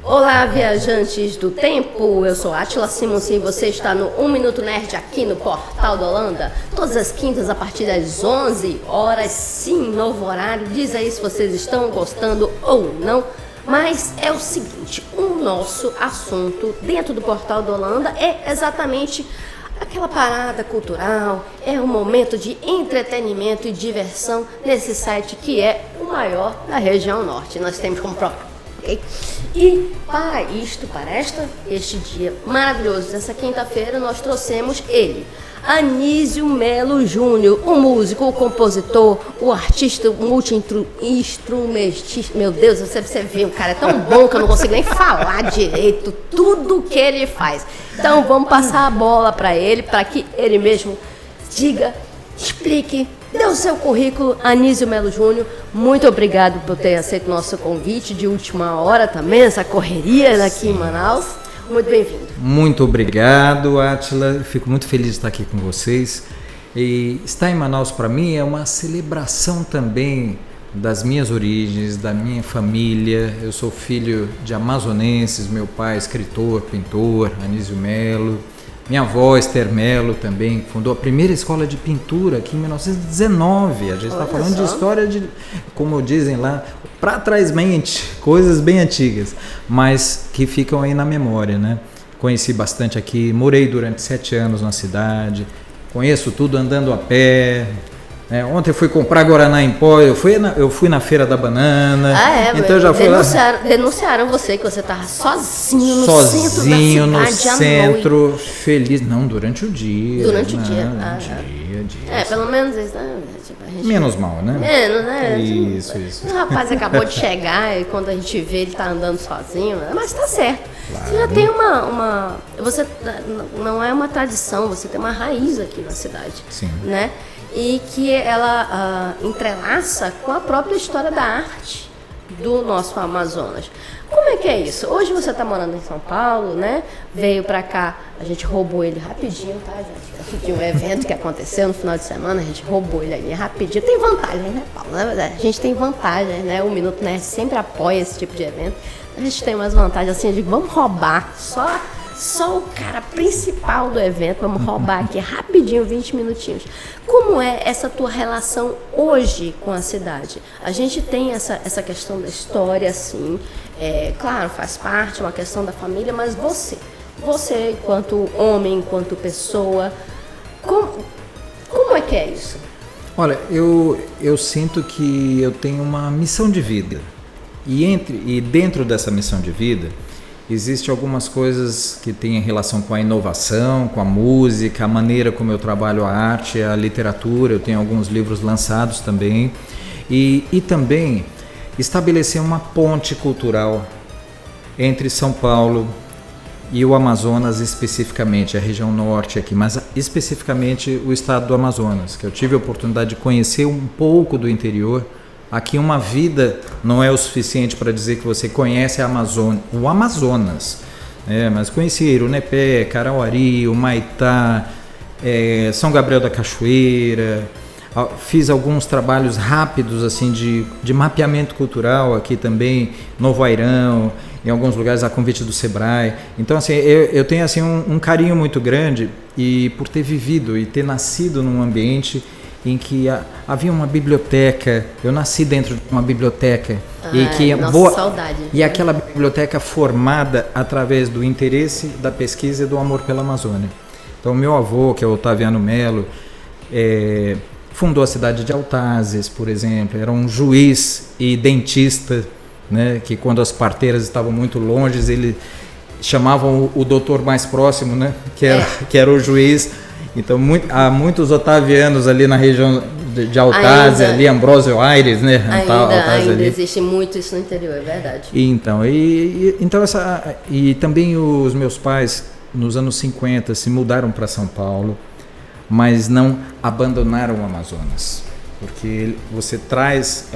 Olá, viajantes do tempo, eu sou Átila Simonsen e você está no 1 Minuto Nerd aqui no Portal da Holanda. Todas as quintas a partir das 11 horas, sim, novo horário. Diz aí se vocês estão gostando ou não. Mas é o seguinte, o nosso assunto dentro do Portal da Holanda é exatamente aquela parada cultural, é um momento de entretenimento e diversão nesse site que é o maior da região norte. Nós temos como próprio. Okay? E para este dia maravilhoso dessa quinta-feira, nós trouxemos ele, Anísio Melo Júnior, o músico, o compositor, o artista multi-instrumentista. Meu Deus, você vê, o cara é tão bom que eu não consigo nem falar direito tudo que ele faz. Então vamos passar a bola para ele, para que ele mesmo diga, explique, dê o seu currículo. Anísio Melo Júnior, muito obrigado por ter aceito nosso convite de última hora também, essa correria daqui em Manaus. Muito bem-vindo. Muito obrigado, Átila. Fico muito feliz de estar aqui com vocês. E estar em Manaus para mim é uma celebração também das minhas origens, da minha família. Eu sou filho de amazonenses, meu pai escritor, pintor, Anísio Melo. Minha avó, Esther Melo, também fundou a primeira escola de pintura aqui em 1919. A gente está falando de história de, como dizem lá, para trás mente, coisas bem antigas, mas que ficam aí na memória, né? Conheci bastante aqui, morei durante 7 anos na cidade, conheço tudo andando a pé. Ontem eu fui comprar Guaraná em pó, eu fui na Feira da Banana. Então já fui lá. Denunciaram você que você estava sozinho no centro, feliz. Não, durante o dia. Durante o dia. Pelo menos isso, né? Menos mal, né? Menos, né? Isso. O rapaz acabou de chegar e quando a gente vê ele tá andando sozinho, mas tá certo. Claro. Você já tem você não é uma tradição, você tem uma raiz aqui na cidade. Sim. Né? E que ela entrelaça com a própria história da arte do nosso Amazonas. Como é que é isso? Hoje você está morando em São Paulo, né? Veio para cá, a gente roubou ele rapidinho, tá, gente? De um evento que aconteceu no final de semana, a gente roubou ele ali rapidinho. Tem vantagem, né, Paulo? Na verdade, a gente tem vantagem, né? O Minuto Nerd sempre apoia esse tipo de evento. A gente tem umas vantagens assim, de vamos roubar só o cara principal do evento, vamos roubar aqui rapidinho, 20 minutinhos. Como é essa tua relação hoje com a cidade? A gente tem essa questão da história, sim, claro, faz parte, uma questão da família, mas você enquanto homem, enquanto pessoa, como é que é isso? Olha, eu sinto que eu tenho uma missão de vida, e dentro dessa missão de vida, existem algumas coisas que têm relação com a inovação, com a música, a maneira como eu trabalho a arte, a literatura. Eu tenho alguns livros lançados também. E também estabelecer uma ponte cultural entre São Paulo e o Amazonas, especificamente, a região norte aqui, mas especificamente o estado do Amazonas, que eu tive a oportunidade de conhecer um pouco do interior. Aqui uma vida não é o suficiente para dizer que você conhece o Amazonas, mas conheci Irunepé, Carauari, Humaitá, São Gabriel da Cachoeira. Fiz alguns trabalhos rápidos assim de mapeamento cultural aqui também, Novo Airão, em alguns lugares a convite do Sebrae. Então assim, eu tenho assim um carinho muito grande e por ter vivido e ter nascido num ambiente em que havia uma biblioteca. Eu nasci dentro de uma biblioteca saudade. E aquela biblioteca formada através do interesse, da pesquisa e do amor pela Amazônia. Então meu avô, que é o Otaviano Melo, fundou a cidade de Altazes, por exemplo. Era um juiz e dentista, né, que quando as parteiras estavam muito longe, ele chamavam o doutor mais próximo, né, que era o juiz. Então, há muitos otavianos ali na região de Altazes, ali Ambrósio Aires, né? Ainda existe muito isso no interior, é verdade. E também os meus pais, nos anos 50, se mudaram para São Paulo, mas não abandonaram o Amazonas, porque você traz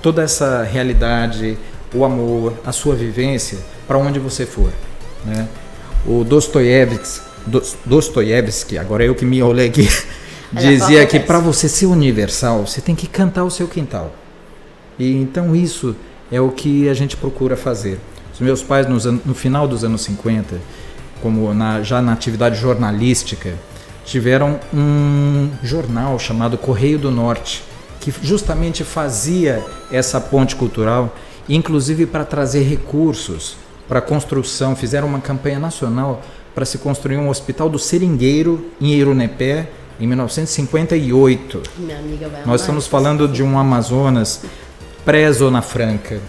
toda essa realidade, o amor, a sua vivência para onde você for, né? O Dostoiévski, agora eu que me olhei aqui, dizia que para você ser universal, você tem que cantar o seu quintal. E então isso é o que a gente procura fazer. meus pais, no final dos anos 50, já na atividade jornalística, tiveram um jornal chamado Correio do Norte, que justamente fazia essa ponte cultural, inclusive para trazer recursos para a construção. Fizeram uma campanha nacional para se construir um hospital do Seringueiro, em Eirunepé, em 1958. Minha amiga vai Nós estamos falando de um Amazonas pré-Zona Franca,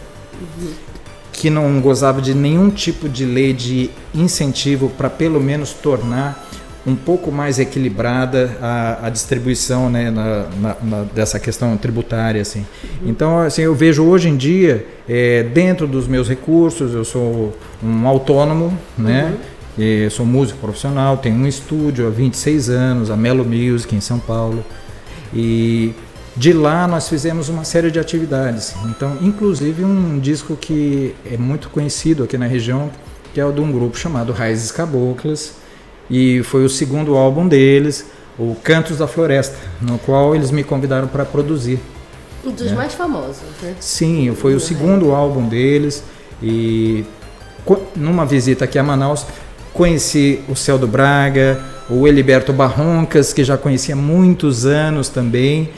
que não gozava de nenhum tipo de lei de incentivo para pelo menos tornar um pouco mais equilibrada a distribuição, né, dessa questão tributária, assim. Então, assim, eu vejo hoje em dia, dentro dos meus recursos, eu sou um autônomo, né, sou músico profissional, tenho um estúdio há 26 anos, a Melo Music, em São Paulo, e de lá nós fizemos uma série de atividades. Então, inclusive um disco que é muito conhecido aqui na região, que é o de um grupo chamado Raízes Caboclas, e foi o segundo álbum deles, o Cantos da Floresta, no qual eles me convidaram para produzir. Um dos mais famosos, né? Sim, foi o segundo álbum deles, e numa visita aqui a Manaus, conheci o Celdo Braga, o Eliberto Barroncas, que já conhecia há muitos anos também,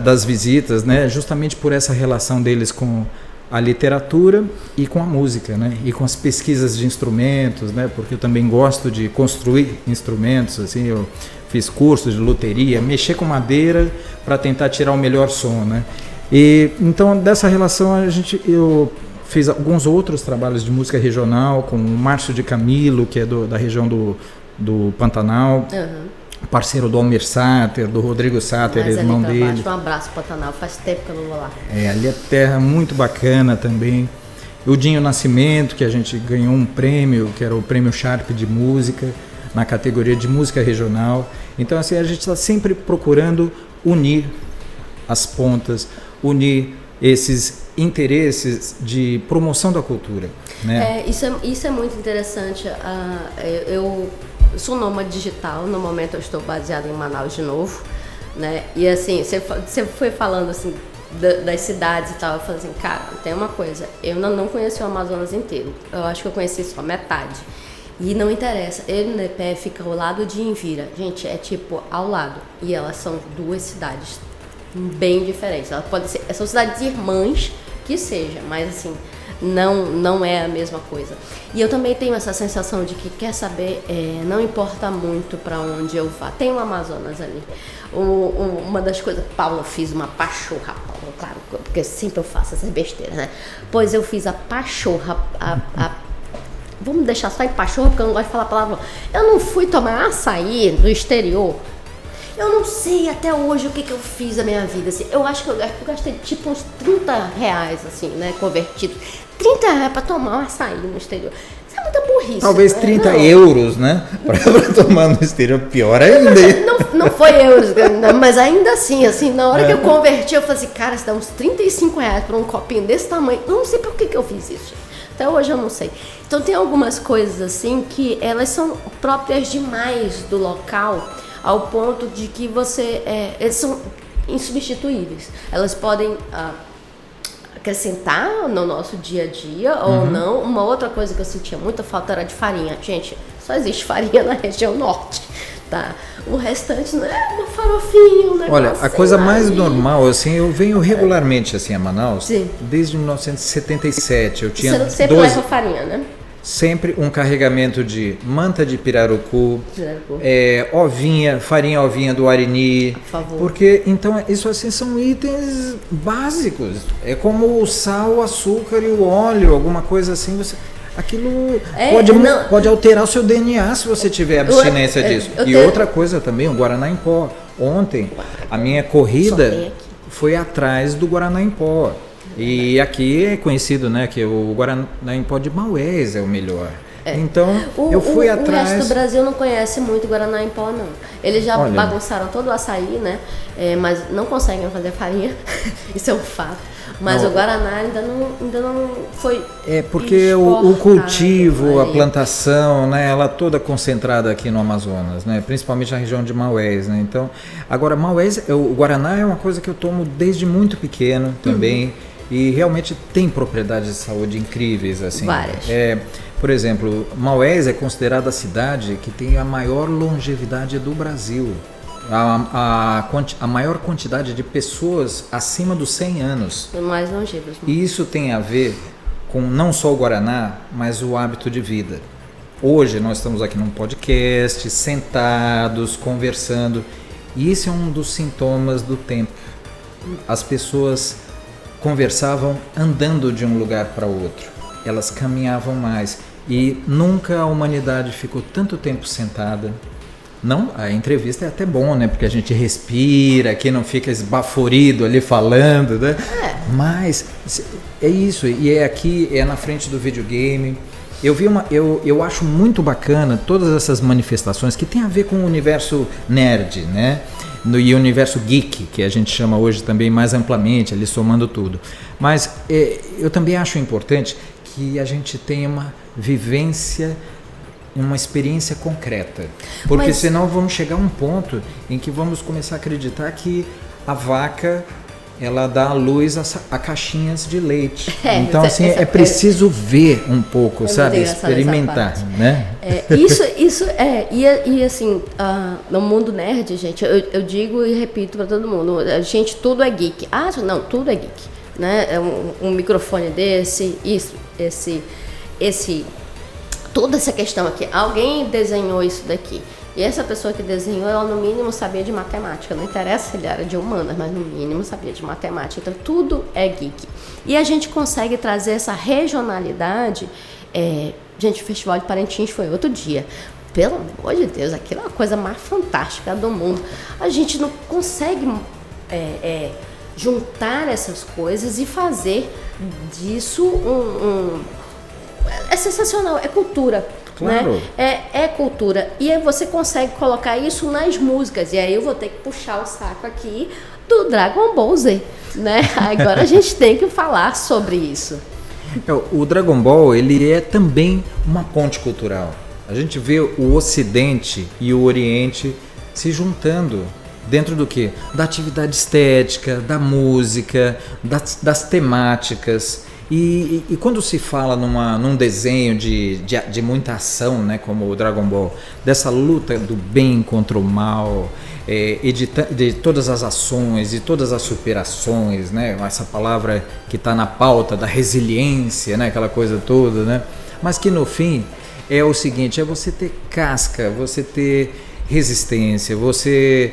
das visitas, né? Justamente por essa relação deles com a literatura e com a música, né? E com as pesquisas de instrumentos, né? Porque eu também gosto de construir instrumentos, assim, eu fiz cursos de luteria, mexer com madeira para tentar tirar o melhor som, né? E então dessa relação eu fiz alguns outros trabalhos de música regional com o Márcio de Camilo, que é da região do Pantanal. Parceiro do Almir Sater, do Rodrigo Sater, irmão dele. Um abraço, Pantanal, faz tempo que eu não vou lá. Ali é terra muito bacana também. O Dinho Nascimento, que a gente ganhou um prêmio, que era o Prêmio Sharp de Música, na categoria de música regional. Então, assim, a gente está sempre procurando unir as pontas, unir esses interesses de promoção da cultura, né? Isso é muito interessante. Eu sou nômade digital, no momento eu estou baseada em Manaus de novo, né? E assim, você foi falando assim das cidades e tal, eu falei assim, cara, tem uma coisa, eu não conheci o Amazonas inteiro, eu acho que eu conheci só metade. E não interessa, Eirunepé fica ao lado de Envira, gente, é tipo ao lado, e elas são duas cidades bem diferentes, elas podem ser, são cidades irmãs que seja, mas assim, não é a mesma coisa. E eu também tenho essa sensação de que, quer saber, não importa muito para onde eu vá. Tem o Amazonas ali. Uma das coisas, Paula, eu fiz uma pachorra, Paula, claro, porque sempre eu faço essas besteiras, né? Pois eu fiz a pachorra, vamos deixar só em pachorra, porque eu não gosto de falar palavrão. Eu não fui tomar açaí do exterior. Eu não sei até hoje o que eu fiz na minha vida, assim. Eu acho que eu gastei tipo uns R$30, assim, né, convertido. R$30 para tomar um açaí no exterior. Isso é muita burrice. Talvez, né? 30 euros, né? Para tomar no exterior, pior ainda. Não foi euros, mas ainda assim, na hora que eu converti, eu falei assim, cara, isso dá uns R$35 para um copinho desse tamanho. Eu não sei por que eu fiz isso. Até hoje eu não sei. Então tem algumas coisas assim que elas são próprias demais do local, ao ponto de que eles são insubstituíveis. Elas podem acrescentar no nosso dia a dia ou não. Uma outra coisa que eu sentia muita falta era de farinha. Gente, só existe farinha na região norte, tá? O restante não é uma farofinha, um negócio. Olha, a coisa mais normal, assim, eu venho regularmente assim a Manaus. Sim. Desde 1977. Eu tinha Você sempre leva farinha, né? Sempre um carregamento de manta de pirarucu, farinha ovinha do Arini. Por favor. Porque, então, isso assim são itens básicos. É como o sal, o açúcar e o óleo, alguma coisa assim. Aquilo pode alterar o seu DNA se você tiver abstinência disso. Outra coisa também, o Guaraná em pó. Ontem, a minha corrida foi atrás do Guaraná em pó. E aqui é conhecido, né, que o Guaraná em pó de Maués é o melhor. Então, eu fui atrás... O resto do Brasil não conhece muito Guaraná em pó, não. Eles já bagunçaram todo o açaí, né, mas não conseguem fazer farinha. Isso é um fato. Mas Não. o Guaraná ainda não foi. É porque o exportado cultivo, a aí. plantação, né, ela toda concentrada aqui no Amazonas, né, principalmente na região de Maués, né. Então, agora Maués, o Guaraná é uma coisa que eu tomo desde muito pequeno também e realmente tem propriedades de saúde incríveis, assim. Várias. Por exemplo, Maués é considerada a cidade que tem a maior longevidade do Brasil. A maior quantidade de pessoas acima dos 100 anos. Os mais longevos. E isso tem a ver com não só o Guaraná, mas o hábito de vida. Hoje nós estamos aqui num podcast, sentados, conversando, e esse é um dos sintomas do tempo. As pessoas conversavam andando de um lugar para outro, elas caminhavam mais, e nunca a humanidade ficou tanto tempo sentada. Não, a entrevista é até bom, né? Porque a gente respira, aqui não fica esbaforido ali falando, né? Mas é isso, e é aqui, é na frente do videogame. Eu acho muito bacana todas essas manifestações que tem a ver com o universo nerd, né? E o universo geek, que a gente chama hoje também mais amplamente, ali somando tudo. Mas eu também acho importante que a gente tenha uma vivência, uma experiência concreta, porque senão vamos chegar a um ponto em que vamos começar a acreditar que a vaca ela dá à luz a caixinhas de leite. Então assim é preciso ver um pouco, sabe, experimentar, né? E assim, no mundo nerd, gente, eu digo e repito para todo mundo, gente, tudo é geek. Não, tudo é geek, né? Um microfone desse, toda essa questão aqui, alguém desenhou isso daqui. E essa pessoa que desenhou, ela no mínimo sabia de matemática. Não interessa se ele era de humanas, mas no mínimo sabia de matemática. Então tudo é geek. E a gente consegue trazer essa regionalidade. Gente, o Festival de Parintins foi outro dia. Pelo amor de Deus, aquilo é uma coisa mais fantástica do mundo. A gente não consegue juntar essas coisas e fazer disso é sensacional, é cultura. Claro. Né? É cultura. E aí você consegue colocar isso nas músicas. E aí eu vou ter que puxar o saco aqui do Dragon Ball Z. Né? Agora a gente tem que falar sobre isso. O Dragon Ball, ele é também uma ponte cultural. A gente vê o Ocidente e o Oriente se juntando dentro do quê? Da atividade estética, da música, das temáticas. E quando se fala num desenho de muita ação, né, como o Dragon Ball, dessa luta do bem contra o mal, de todas as ações, de todas as superações, né, essa palavra que está na pauta da resiliência, né, aquela coisa toda, né, mas que no fim é o seguinte, é você ter casca, você ter resistência, você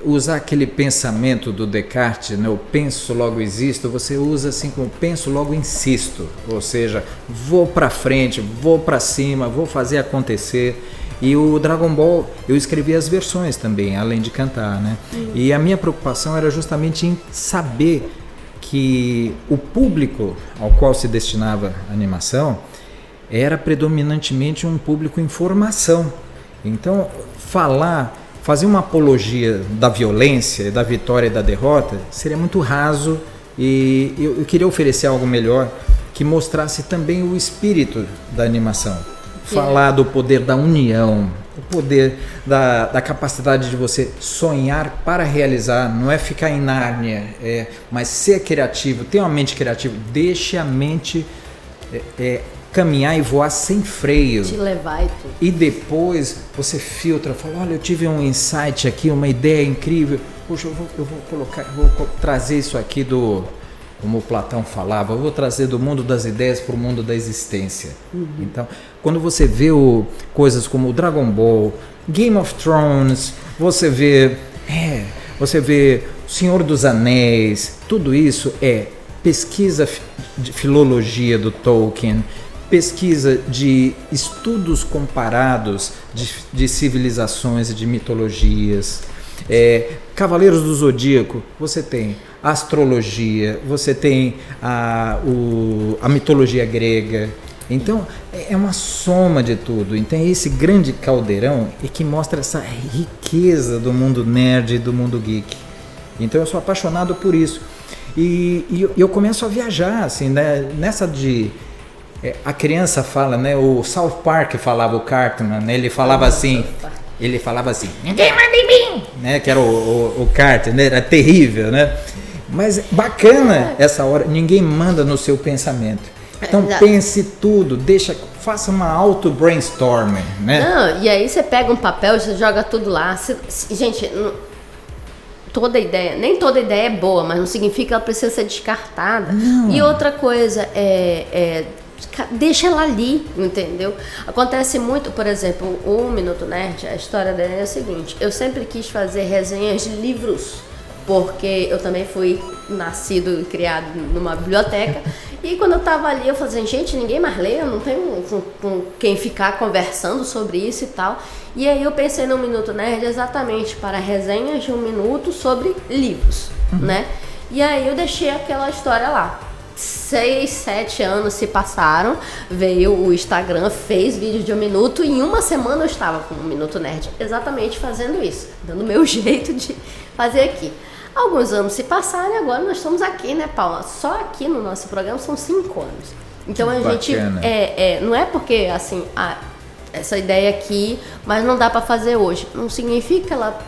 usar aquele pensamento do Descartes, né? Eu penso, logo existo, você usa assim como penso, logo insisto, ou seja, vou para frente, vou para cima, vou fazer acontecer. E o Dragon Ball, eu escrevi as versões também, além de cantar, né? E a minha preocupação era justamente em saber que o público ao qual se destinava a animação era predominantemente um público em formação. Então, fazer uma apologia da violência, da vitória e da derrota seria muito raso, e eu queria oferecer algo melhor que mostrasse também o espírito da animação. Falar do poder da união, o poder da capacidade de você sonhar para realizar, não é ficar em Nárnia, mas ser criativo, ter uma mente criativa, deixe a mente caminhar e voar sem freio. Te levar e tudo. E depois você filtra, fala, olha, eu tive um insight aqui, uma ideia incrível. Poxa, eu vou trazer isso aqui como o Platão falava, eu vou trazer do mundo das ideias para o mundo da existência. Então, quando você vê coisas como o Dragon Ball, Game of Thrones, você vê Senhor dos Anéis, tudo isso é pesquisa de filologia do Tolkien, pesquisa de estudos comparados de civilizações e de mitologias. Cavaleiros do Zodíaco, você tem a astrologia, você tem a mitologia grega. Então, é uma soma de tudo. Então, esse grande caldeirão é que mostra essa riqueza do mundo nerd e do mundo geek. Então, eu sou apaixonado por isso. E eu começo a viajar, assim, né? Nessa de... a criança fala, né? O South Park falava, o Cartman, né? Ele falava assim... ninguém manda em mim! Né? Que era o Cartman, né? Era terrível, né? Mas bacana essa hora, ninguém manda no seu pensamento. Então pense tudo, faça uma auto-brainstorming, né? Não, e aí você pega um papel, você joga tudo lá. Gente, nem toda ideia é boa, mas não significa que ela precisa ser descartada. Não. E outra coisa, deixa ela ali, entendeu? Acontece muito, por exemplo, o Minuto Nerd, a história dele é a seguinte: eu sempre quis fazer resenhas de livros, porque eu também fui nascido e criado numa biblioteca. E quando eu tava ali, eu falei, gente, ninguém mais lê, eu não tenho com quem ficar conversando sobre isso e tal. E aí eu pensei no Minuto Nerd exatamente para resenhas de 1 minuto sobre livros, né? E aí eu deixei aquela história lá. 6, 7 anos se passaram, veio o Instagram, fez vídeo de 1 minuto, e em uma semana eu estava com o Minuto Nerd exatamente fazendo isso, dando o meu jeito de fazer aqui. Alguns anos se passaram e agora nós estamos aqui, né, Paula? Só aqui no nosso programa são 5 anos. Então a gente, não é porque, assim, essa ideia aqui, mas não dá para fazer hoje. Não significa que ela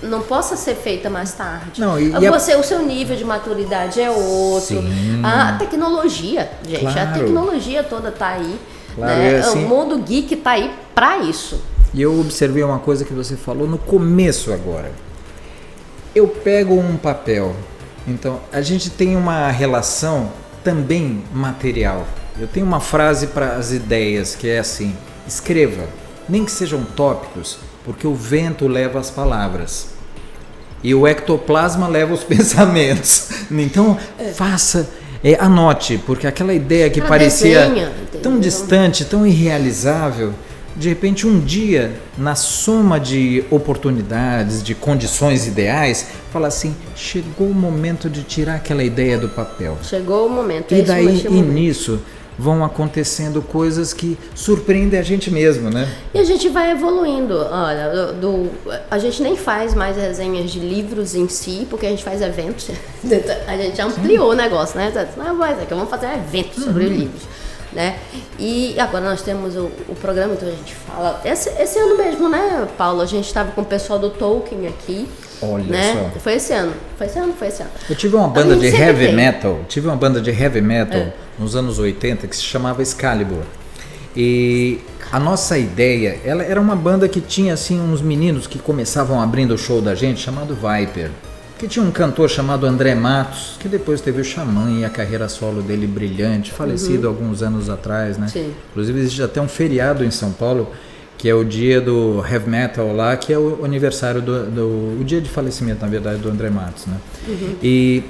não possa ser feita mais tarde. Não, o seu nível de maturidade é outro. Sim. A tecnologia, gente, claro. A tecnologia toda tá aí. Claro, né? Assim, o mundo geek tá aí para isso. E eu observei uma coisa que você falou no começo agora. Eu pego um papel, então a gente tem uma relação também material. Eu tenho uma frase para as ideias que é assim: escreva, nem que sejam tópicos, porque o vento leva as palavras e o ectoplasma leva os pensamentos. Então faça, anote, porque aquela ideia que parecia tão distante, tão irrealizável, de repente um dia, na soma de oportunidades, de condições ideais, fala assim, chegou o momento de tirar aquela ideia do papel. Chegou o momento. E daí, nisso, vão acontecendo coisas que surpreendem a gente mesmo, né? E a gente vai evoluindo. Olha, a gente nem faz mais resenhas de livros em si, porque a gente faz eventos. A gente ampliou o negócio, né? Mas é que vamos fazer eventos sobre livros. Né? E agora nós temos o programa, então a gente fala. Esse ano mesmo, né, Paulo? A gente estava com o pessoal do Tolkien aqui. Olha só. Foi esse ano. Eu tive uma banda de heavy metal. Nos anos 80 que se chamava Excalibur. E a nossa ideia, ela era uma banda que tinha assim uns meninos que começavam abrindo o show da gente, chamado Viper. Que tinha um cantor chamado André Matos, que depois teve o Xamã e a carreira solo dele brilhante, falecido alguns anos atrás, né? Sim. Inclusive existe até um feriado em São Paulo, que é o dia do heavy metal lá, que é o aniversário o dia de falecimento, na verdade, do André Matos, né? E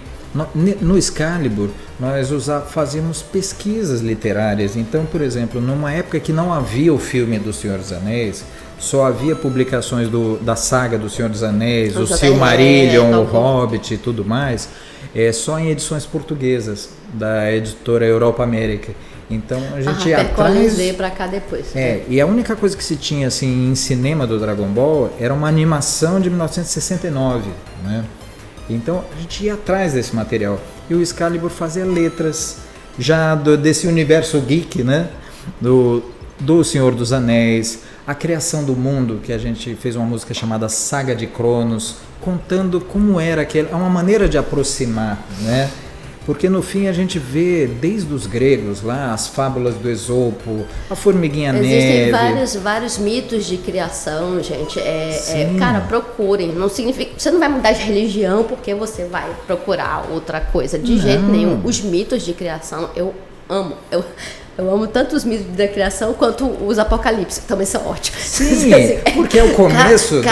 no Excalibur nós fazíamos pesquisas literárias. Então, por exemplo, numa época que não havia o filme do Senhor dos Anéis, só havia publicações da saga do Senhor dos Anéis, o Silmarillion, o Hobbit e tudo mais, só em edições portuguesas da editora Europa América. Então a gente ia atrás. Veio pra cá depois. E a única coisa que se tinha assim em cinema do Dragon Ball era uma animação de 1969, né? Então a gente ia atrás desse material. E o Excalibur fazia letras já desse universo geek, né? Do Senhor dos Anéis, a criação do mundo, que a gente fez uma música chamada Saga de Cronos, contando como era aquele, é uma maneira de aproximar, né? Porque no fim a gente vê desde os gregos lá, as fábulas do Esopo, a formiguinha neve. Existem vários mitos de criação, gente. Cara, procurem. Não significa, você não vai mudar de religião porque você vai procurar outra coisa. De jeito nenhum. Os mitos de criação eu amo. Eu amo tanto os mitos da criação quanto os apocalipses, que também são ótimos. Sim, porque é o começo.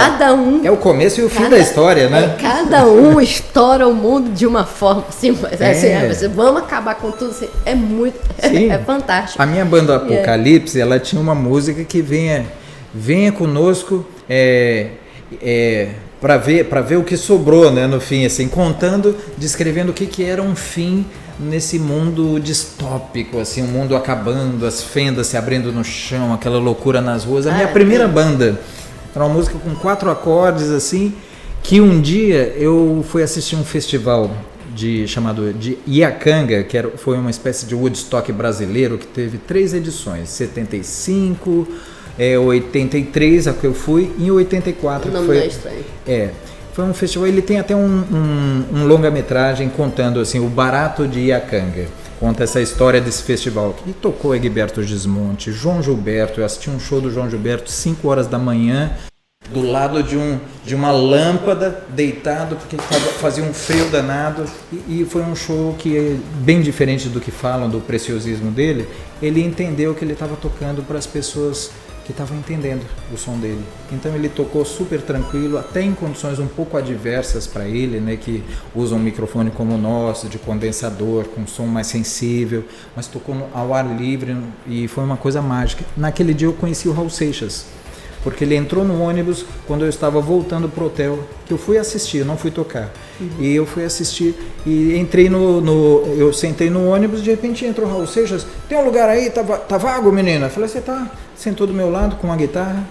É o começo e o fim da história, né? Cada um estoura o mundo de uma forma assim, mas vamos acabar com tudo. Assim, é muito. É fantástico. A minha banda Apocalipse, ela tinha uma música que venha conosco para ver o que sobrou, né, no fim, assim, descrevendo o que era um fim nesse mundo distópico, assim, o mundo acabando, as fendas se abrindo no chão, aquela loucura nas ruas. A minha primeira banda era uma música com 4 acordes, assim, que um dia eu fui assistir um festival chamado de Iacanga, que foi uma espécie de Woodstock brasileiro que teve 3 edições, 75, 83, a que eu fui, e em 84. O nome não é estranho. Foi um festival, ele tem até um longa-metragem contando assim, o barato de Iacanga. Conta essa história desse festival. E tocou Egberto Gismonti, João Gilberto. Eu assisti um show do João Gilberto 5 horas da manhã, do lado de uma lâmpada, deitado, porque fazia um frio danado. E foi um show que é bem diferente do que falam, do preciosismo dele. Ele entendeu que ele estava tocando para as pessoas que estavam entendendo o som dele. Então ele tocou super tranquilo, até em condições um pouco adversas para ele, né, que usa um microfone como o nosso, de condensador, com som mais sensível, mas tocou ao ar livre e foi uma coisa mágica. Naquele dia eu conheci o Raul Seixas, porque ele entrou no ônibus quando eu estava voltando pro hotel, que eu fui assistir, eu não fui tocar. E eu fui assistir e entrei eu sentei no ônibus, de repente entrou o Raul Seixas, tem um lugar aí, tá vago, menina? Eu falei, você tá? Sentou do meu lado com uma guitarra.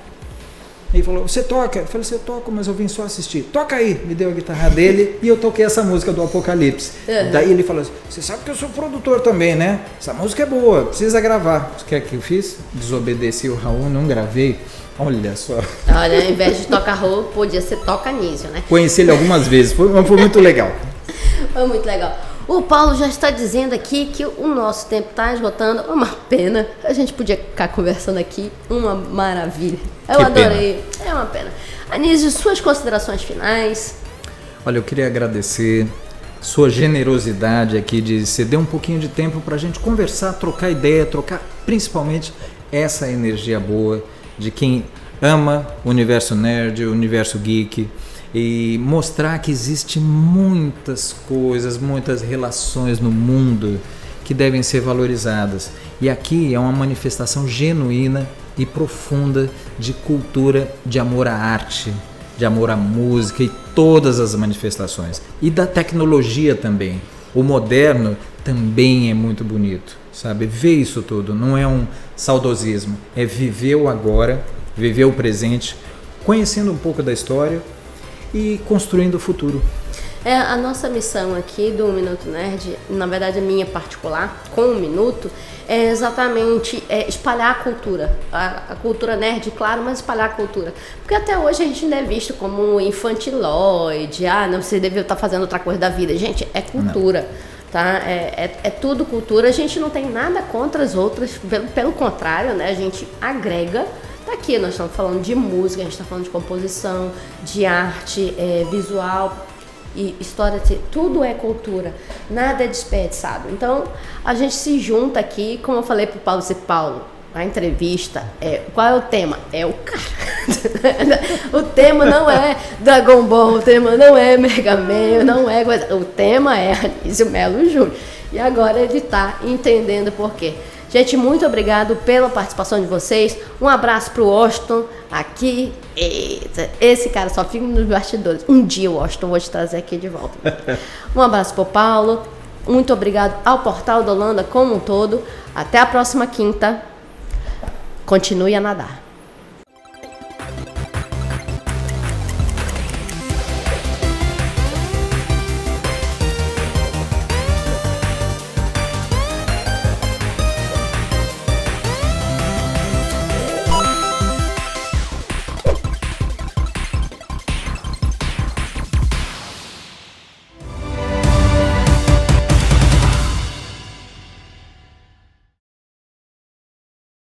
Ele falou, você toca? Eu falei, você toca, mas eu vim só assistir. Toca aí! Me deu a guitarra dele e eu toquei essa música do Apocalipse. Daí ele falou assim, você sabe que eu sou produtor também, né? Essa música é boa, precisa gravar. O que é que eu fiz? Desobedeci o Raul, não gravei. Olha só. Olha, ao invés de tocar Raul, podia ser toca Anísio, né? Conheci ele algumas vezes, foi muito legal. Foi muito legal. O Paulo já está dizendo aqui que o nosso tempo está esgotando. Uma pena. A gente podia ficar conversando aqui. Uma maravilha. Eu adorei. Pena. É uma pena. Anísio, suas considerações finais? Olha, eu queria agradecer sua generosidade aqui de ceder um pouquinho de tempo para a gente conversar, trocar ideia, trocar principalmente essa energia boa de quem ama o universo nerd, o universo geek, e mostrar que existem muitas coisas, muitas relações no mundo que devem ser valorizadas. E aqui é uma manifestação genuína e profunda de cultura, de amor à arte, de amor à música e todas as manifestações. E da tecnologia também. O moderno também é muito bonito, sabe? Ver isso tudo não é um saudosismo, é viver o agora, viver o presente, conhecendo um pouco da história e construindo o futuro. A nossa missão aqui do Minuto Nerd, na verdade a minha particular, com o Minuto, é exatamente espalhar a cultura. A cultura nerd, claro, mas espalhar a cultura. Porque até hoje a gente ainda é visto como infantilóide, não, você devia estar fazendo outra coisa da vida. Gente, é cultura. Não. Tá? É tudo cultura, a gente não tem nada contra as outras, pelo contrário, né? A gente agrega. Tá aqui, nós estamos falando de música, a gente está falando de composição, de arte, visual e história, tudo é cultura, nada é desperdiçado. Então, a gente se junta aqui, como eu falei pro Paulo, Paulo, a entrevista, qual é o tema? É o cara. O tema não é Dragon Ball, o tema não é Mega Man, não é coisa. O tema é Anísio Melo Júnior. E agora ele está entendendo por quê. Gente, muito obrigado pela participação de vocês. Um abraço pro Washington aqui. Eita, esse cara só fica nos bastidores. Um dia, Washington, vou te trazer aqui de volta. Um abraço pro Paulo. Muito obrigado ao Portal da Holanda como um todo. Até a próxima quinta. Continue a nadar.